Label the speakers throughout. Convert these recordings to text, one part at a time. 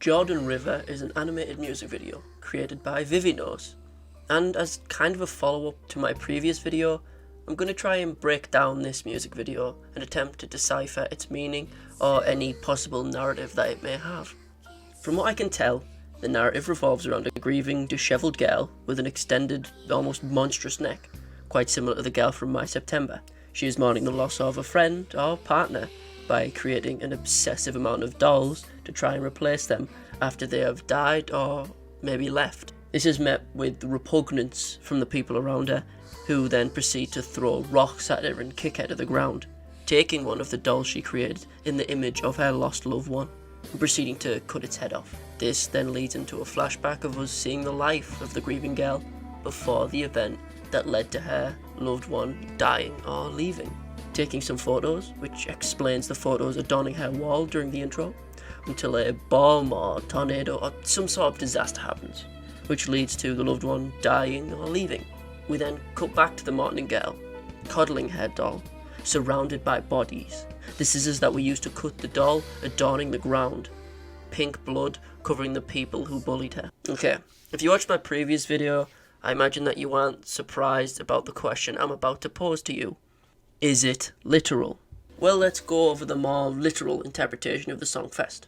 Speaker 1: Jordan River is an animated music video created by VIVINOS, and as kind of a follow-up to my previous video, I'm going to try and break down this music video and attempt to decipher its meaning or any possible narrative that it may have. From what I can tell, the narrative revolves around a grieving, dishevelled girl with an extended, almost monstrous neck, quite similar to the girl from My September. She is mourning the loss of a friend or partner by creating an obsessive amount of dolls to try and replace them after they have died or maybe left. This is met with repugnance from the people around her, who then proceed to throw rocks at her and kick her to the ground, taking one of the dolls she created in the image of her lost loved one and proceeding to cut its head off. This then leads into a flashback of us seeing the life of the grieving girl before the event that led to her loved one dying or leaving. Taking some photos, which explains the photos adorning her wall during the intro, until a bomb or tornado or some sort of disaster happens, which leads to the loved one dying or leaving. We then cut back to the mourning girl, coddling her doll, surrounded by bodies. The scissors that we used to cut the doll adorning the ground, pink blood covering the people who bullied her. Okay, if you watched my previous video, I imagine that you aren't surprised about the question I'm about to pose to you. Is it literal? Well, let's go over the more literal interpretation of the song first.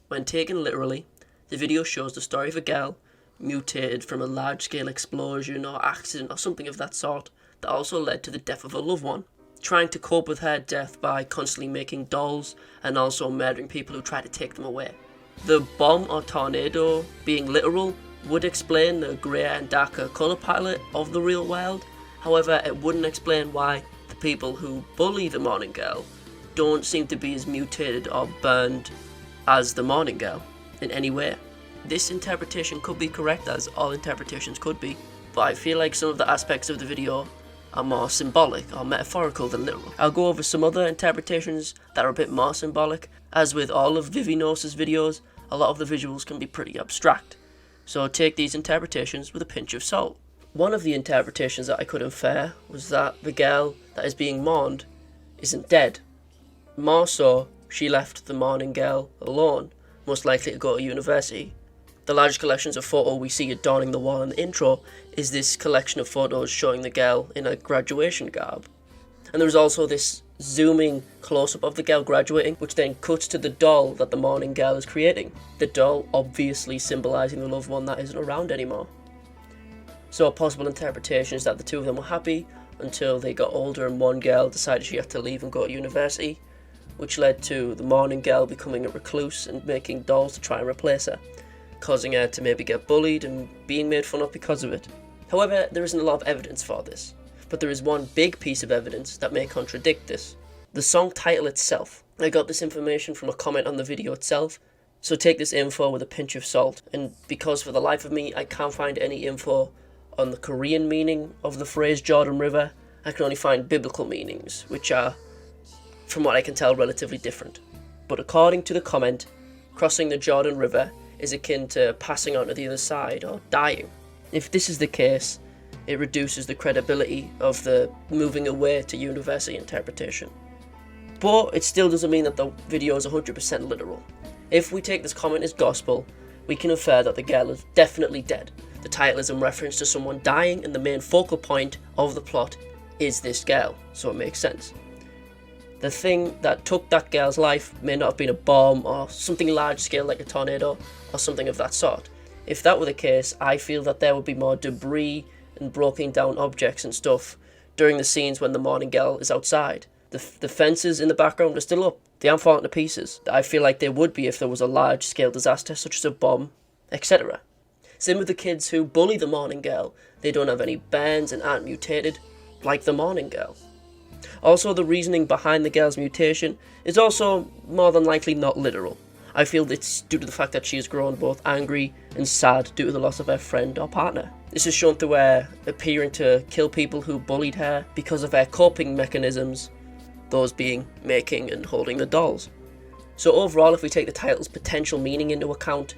Speaker 1: When taken literally, the video shows the story of a girl mutated from a large-scale explosion or accident or something of that sort that also led to the death of a loved one, trying to cope with her death by constantly making dolls and also murdering people who try to take them away. The bomb or tornado being literal would explain the greyer and darker colour palette of the real world. However, it wouldn't explain why the people who bully the mourning girl don't seem to be as mutated or burned as the mourning girl in any way. This interpretation could be correct, as all interpretations could be, but I feel like some of the aspects of the video are more symbolic or metaphorical than literal. I'll go over some other interpretations that are a bit more symbolic. As with all of VIVINOS' videos, a lot of the visuals can be pretty abstract, so take these interpretations with a pinch of salt. One of the interpretations that I could infer was that the girl that is being mourned isn't dead. More so, she left the mourning girl alone, most likely to go to university. The large collections of photos we see adorning the wall in the intro is this collection of photos showing the girl in a graduation garb. And there is also this zooming close-up of the girl graduating, which then cuts to the doll that the mourning girl is creating. The doll obviously symbolising the loved one that isn't around anymore. So a possible interpretation is that the two of them were happy until they got older and one girl decided she had to leave and go to university, which led to the mourning girl becoming a recluse and making dolls to try and replace her, causing her to maybe get bullied and being made fun of because of it. However, there isn't a lot of evidence for this, but there is one big piece of evidence that may contradict this. The song title itself. I got this information from a comment on the video itself, so take this info with a pinch of salt, and because for the life of me I can't find any info on the Korean meaning of the phrase Jordan River, I can only find biblical meanings, which are, from what I can tell, relatively different. But according to the comment, crossing the Jordan River is akin to passing on to the other side or dying. If this is the case, it reduces the credibility of the moving away to university interpretation. But it still doesn't mean that the video is 100% literal. If we take this comment as gospel, we can infer that the girl is definitely dead. The title is in reference to someone dying, and the main focal point of the plot is this girl, so it makes sense. The thing that took that girl's life may not have been a bomb or something large scale like a tornado or something of that sort. If that were the case, I feel that there would be more debris and broken down objects and stuff during the scenes when the mourning girl is outside. The fences in the background are still up. They aren't falling to pieces. I feel like they would be if there was a large scale disaster such as a bomb, etc. Same with the kids who bully the mourning girl. They don't have any burns and aren't mutated like the mourning girl. Also, the reasoning behind the girl's mutation is also more than likely not literal. I feel it's due to the fact that she has grown both angry and sad due to the loss of her friend or partner. This is shown through her appearing to kill people who bullied her because of her coping mechanisms, those being making and holding the dolls. So overall, if we take the title's potential meaning into account,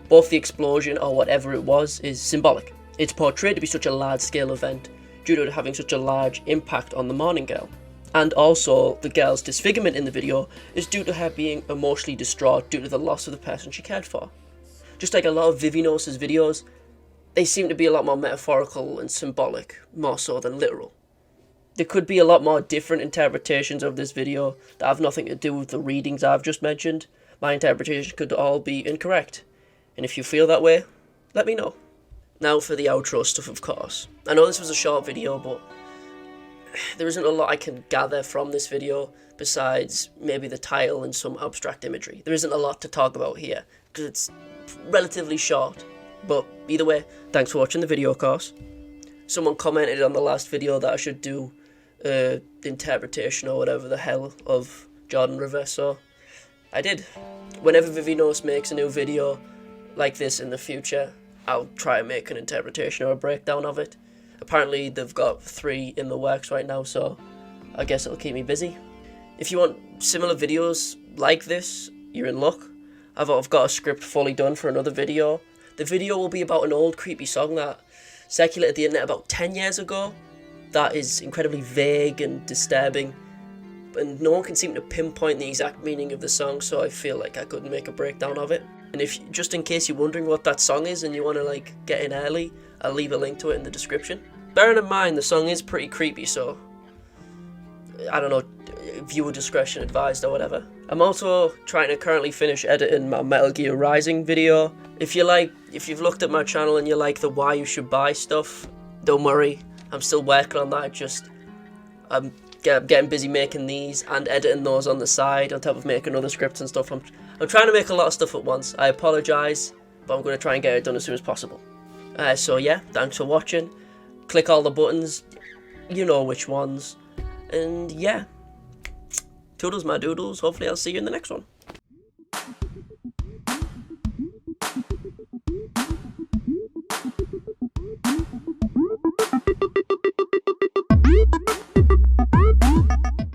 Speaker 1: both the explosion or whatever it was is symbolic. It's portrayed to be such a large-scale event due to it having such a large impact on the mourning girl. And also, the girl's disfigurement in the video is due to her being emotionally distraught due to the loss of the person she cared for. just like a lot of VIVINOS' videos, they seem to be a lot more metaphorical and symbolic, more so than literal. There could be a lot more different interpretations of this video that have nothing to do with the readings I've just mentioned. My interpretation could all be incorrect. And if you feel that way, let me know. Now for the outro stuff, of course. I know this was a short video, but there isn't a lot I can gather from this video besides maybe the title and some abstract imagery. There isn't a lot to talk about here because it's relatively short. But either way, thanks for watching the video, of course. Someone commented on the last video that I should do interpretation or whatever the hell of Jordan River, so I did. Whenever VIVINOS makes a new video like this in the future, I'll try and make an interpretation or a breakdown of it. Apparently they've got 3 in the works right now, so I guess it'll keep me busy. If you want similar videos like this, you're in luck. I've got a script fully done for another video. The video will be about an old creepy song that circulated the internet about 10 years ago that is incredibly vague and disturbing, and no one can seem to pinpoint the exact meaning of the song, so I feel like I couldn't make a breakdown of it. And if just in case you're wondering what that song is and you want to get in early, I'll leave a link to it in the description. Bearing in mind the song is pretty creepy, so I don't know, viewer discretion advised or whatever. I'm also trying to currently finish editing my Metal Gear Rising video. If you've looked at my channel and you like the why you should buy stuff, don't worry, I'm still working on that. I'm getting busy making these and editing those on the side on top of making other scripts and stuff. I'm trying to make a lot of stuff at once. I apologise, but I'm going to try and get it done as soon as possible. So yeah, thanks for watching. Click all the buttons, you know which ones. And yeah, toodles my doodles, hopefully I'll see you in the next one.